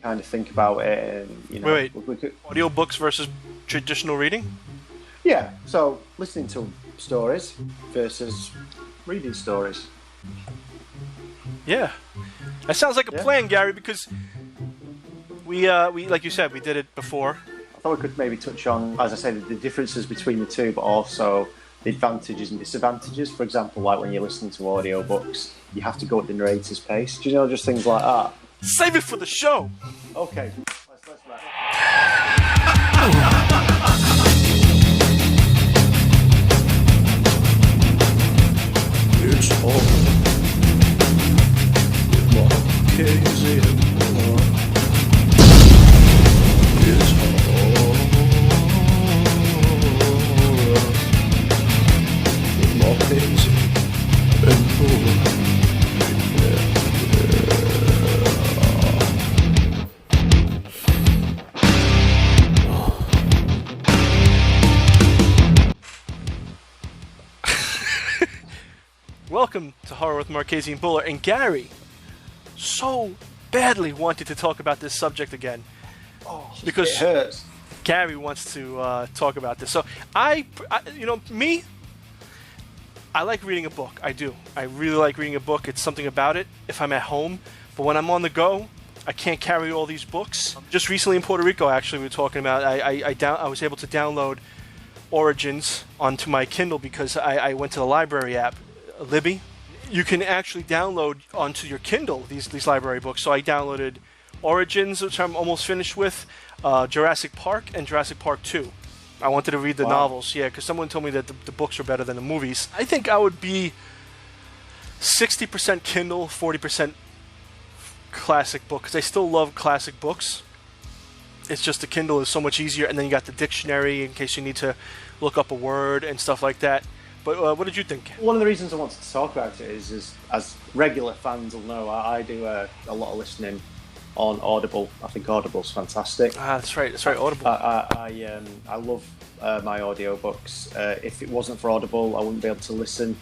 kind of think about it, and Wait. Audiobooks versus traditional reading? Yeah, so listening to stories versus reading stories. Yeah, that sounds like a plan, Gary. Because we like you said, we did it before. I thought we could maybe touch on, as I said, the differences between the two, but also the advantages and disadvantages. For example, like when you're listening to audiobooks, you have to go at the narrator's pace. Do you know, just things like that? Save it for the show. Okay, let's It's all with Marquez and Buller. It's all with Marquez and Buller. Welcome to Horror with Marchese and Buller. And Gary so badly wanted to talk about this subject again. Because it hurts. Gary wants to talk about this. So I like reading a book. I do. I really like reading a book. It's something about it if I'm at home. But when I'm on the go, I can't carry all these books. Just recently in Puerto Rico, actually, we were talking about, I was able to download Origins onto my Kindle because I went to the library app, Libby. You can actually download onto your Kindle these library books. So I downloaded Origins, which I'm almost finished with, Jurassic Park, and Jurassic Park 2. I wanted to read the novels, because someone told me that the books are better than the movies. I think I would be 60% Kindle, 40% classic book, because I still love classic books. It's just the Kindle is so much easier, and then you got the dictionary in case you need to look up a word and stuff like that. But what did you think? One of the reasons I wanted to talk about it is as regular fans will know, I do a lot of listening on Audible. I think Audible's fantastic. That's right, Audible. I love my audiobooks. If it wasn't for Audible, I wouldn't be able to listen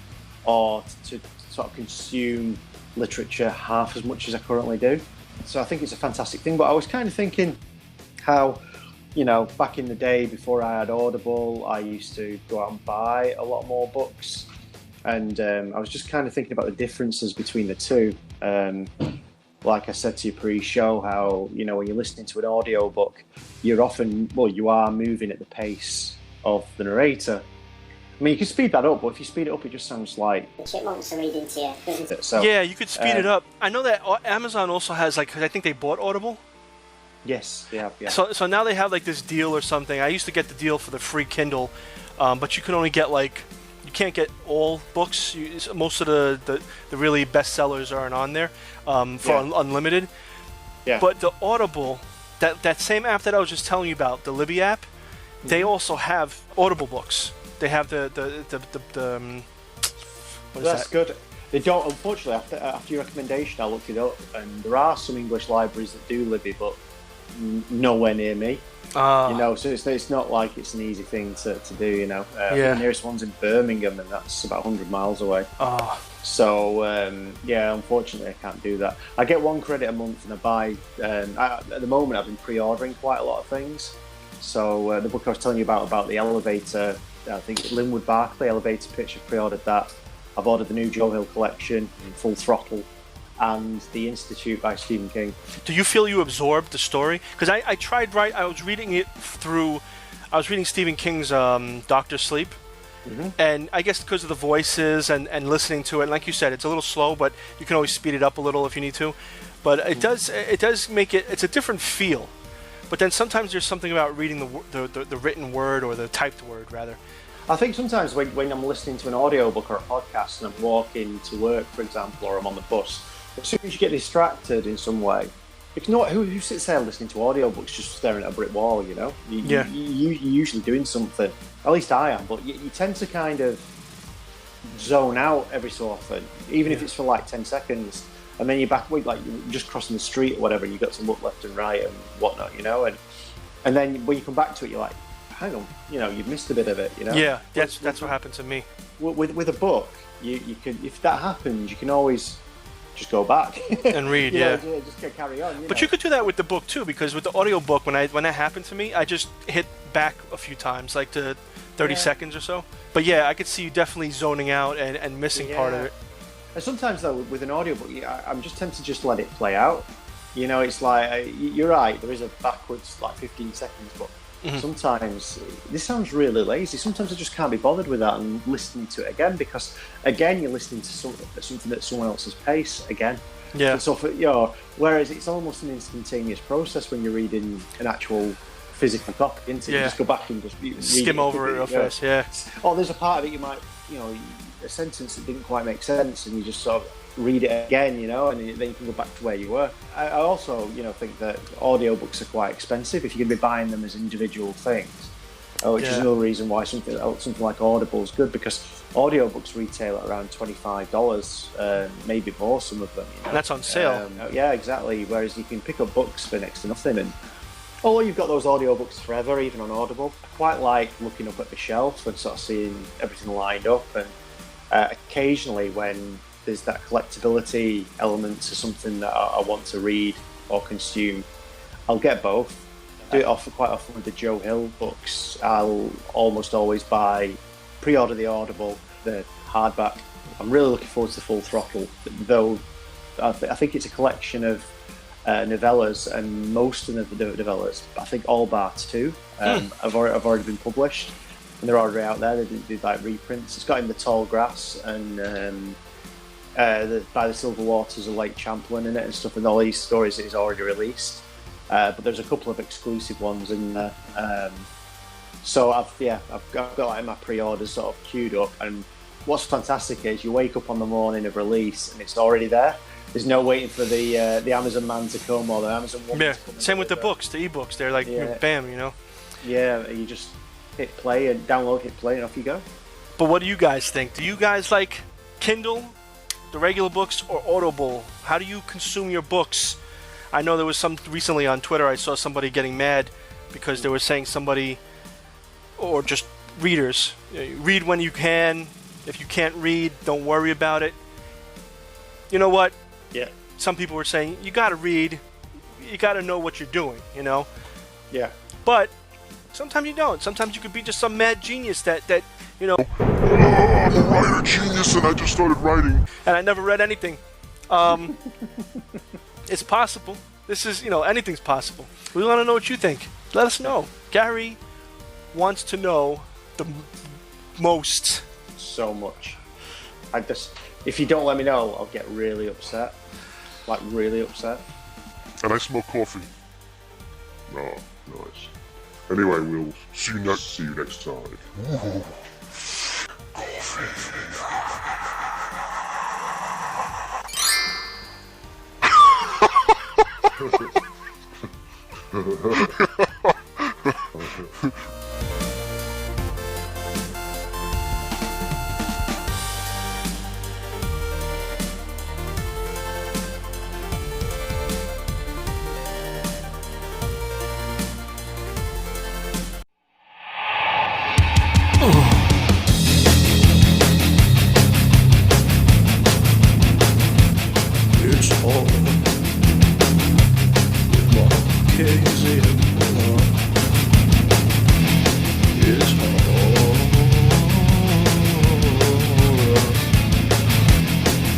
or to sort of consume literature half as much as I currently do. So I think it's a fantastic thing. But I was kind of thinking how, back in the day before I had Audible, I used to go out and buy a lot more books. And I was just kind of thinking about the differences between the two. Like I said to you pre-show, how, when you're listening to an audiobook, you are moving at the pace of the narrator. I mean, you can speed that up, but if you speed it up, it just sounds like chipmunks are reading to you. So, yeah, you could speed it up. I know that Amazon also has, because I think they bought Audible. Yes, they have, yeah. So now they have this deal or something. I used to get the deal for the free Kindle, but you can only get you can't get all books. Most of the really bestsellers aren't on there for unlimited. Yeah. But the Audible, that same app that I was just telling you about, the Libby app, they also have Audible books. They have the what is That's that? good. They don't, unfortunately, after your recommendation, I looked it up, and there are some English libraries that do Libby, but nowhere near me. So it's not like it's an easy thing to do. The nearest one's in Birmingham, and that's about 100 miles away. So unfortunately, I can't do that. I get £1 a month, and I buy. At the moment, I've been pre-ordering quite a lot of things. So the book I was telling you about the elevator, I think Linwood Barclay elevator pitch. I've pre-ordered that. I've ordered the new Joe Hill collection in Full Throttle, and The Institute by Stephen King. Do you feel you absorbed the story? Because I tried. I was reading it through. I was reading Stephen King's Doctor Sleep, and I guess because of the voices and listening to it, and like you said, it's a little slow, but you can always speed it up a little if you need to. But it does make it. It's a different feel. But then sometimes there's something about reading the written word, or the typed word rather. I think sometimes when I'm listening to an audiobook or a podcast and I'm walking to work, for example, or I'm on the bus, as soon as you get distracted in some way, who sits there listening to audiobooks just staring at a brick wall, You're usually doing something. At least I am, but you tend to kind of zone out every so often, even if it's for 10 seconds. And then you're back, you're just crossing the street or whatever, and you've got to look left and right and whatnot, And then when you come back to it, you're like, hang on, you've missed a bit of it, Yeah, that's what happened to me. With a book, you can, if that happens, you can always just go back And read, You know, yeah. just carry on. But you could do that with the book too, because with the audiobook, when that happened to me, I just hit back a few times, like to 30 seconds or so. But yeah, I could see you definitely zoning out and missing part of it. And sometimes though, with an audiobook, I'm just tempted to just let it play out. You know, it's like you're right. There is a backwards like 15 seconds, but sometimes this sounds really lazy. Sometimes I just can't be bothered with that and listening to it again, because again you're listening to something at someone else's pace again. Yeah. So for, whereas it's almost an instantaneous process when you're reading an actual physical copy, isn't it? Yeah. You just go back and just read Skim over it real fast. Yeah. Or there's a part of it you might, a sentence that didn't quite make sense, and you just sort of read it again, and then you can go back to where you were. I also, think that audiobooks are quite expensive if you're going to be buying them as individual things, which is another reason why something like Audible is good, because audiobooks retail at around $25, maybe more, some of them. And that's on sale. Yeah, exactly. Whereas you can pick up books for next to nothing, and although you've got those audiobooks forever, even on Audible, I quite like looking up at the shelf and sort of seeing everything lined up, and occasionally when there's that collectability element to something that I want to read or consume, I'll get both. Do it quite often with the Joe Hill books. I'll almost always pre-order the Audible, the hardback. I'm really looking forward to Full Throttle, though I think it's a collection of novellas, and most of the novellas, I think all bar two, have already been published, and they're already out there. They do like reprints. It's got In the Tall Grass and By the Silver Waters of Lake Champlain in it and stuff, and all these stories that he's already released. But there's a couple of exclusive ones in there. So I've got like my pre-orders sort of queued up, and what's fantastic is you wake up on the morning of release and it's already there. There's no waiting for the Amazon man to come or the Amazon woman to come. Same with the books, the ebooks. They're like bam, Yeah, you just hit play and download, hit play, and off you go. But what do you guys think? Do you guys like Kindle, the regular books, or Audible? How do you consume your books? I know there was some recently on Twitter. I saw somebody getting mad because they were saying somebody, or just readers, read when you can. If you can't read, don't worry about it. You know what? Yeah. Some people were saying you got to read. You got to know what you're doing. Yeah. But sometimes you don't. Sometimes you could be just some mad genius that. I'm a writer genius and I just started writing. And I never read anything. It's possible. This is, anything's possible. We want to know what you think. Let us know. Gary wants to know the most. So much. If you don't let me know, I'll get really upset. Like, really upset. And I smell coffee. Oh, nice. Anyway, we'll see you next time. Ooh. It's all with Mark Casey and Mark. It's all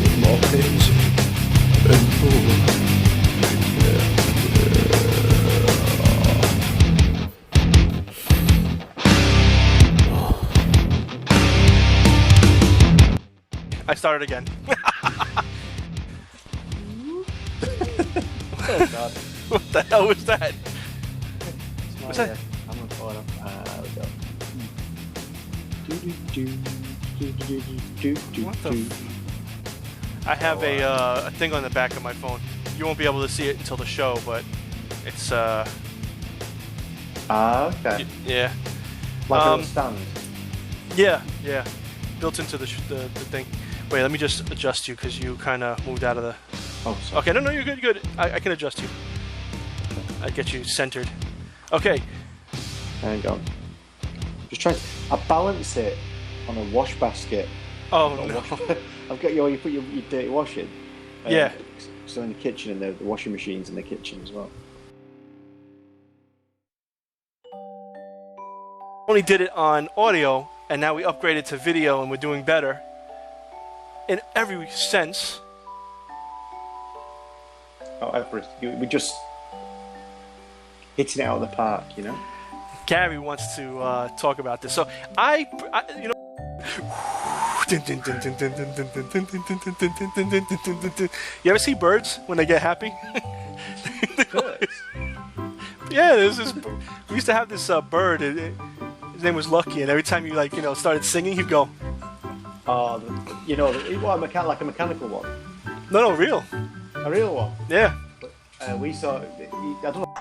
with Mark Casey and Mark. I started again. Oh, God. What the hell was that? What's that? I'm going to pull it up. There we go. What the I have a thing on the back of my phone. You won't be able to see it until the show, but it's okay. yeah. Like a little stand. Yeah. Built into the thing. Wait, let me just adjust you because you kind of moved out of the. Oh, sorry. Okay, no, you're good. You're good. I can adjust you. I get you centered. Okay. Hang on. Just trying. I balance it on a wash basket. Oh no. I've got you put your dirty wash in. Yeah. So in the kitchen, and the washing machines in the kitchen as well. Only did it on audio, and now we upgraded to video, and we're doing better in every sense. We just hitting it out of the park, you know. Gary wants to talk about this, so I you know. You ever see birds when they get happy? Yeah, there's this. We used to have this bird. His name was Lucky, and every time you started singing, he'd go. Oh, like a mechanical one. No, real. A real one. Yeah. But, we saw. I don't know.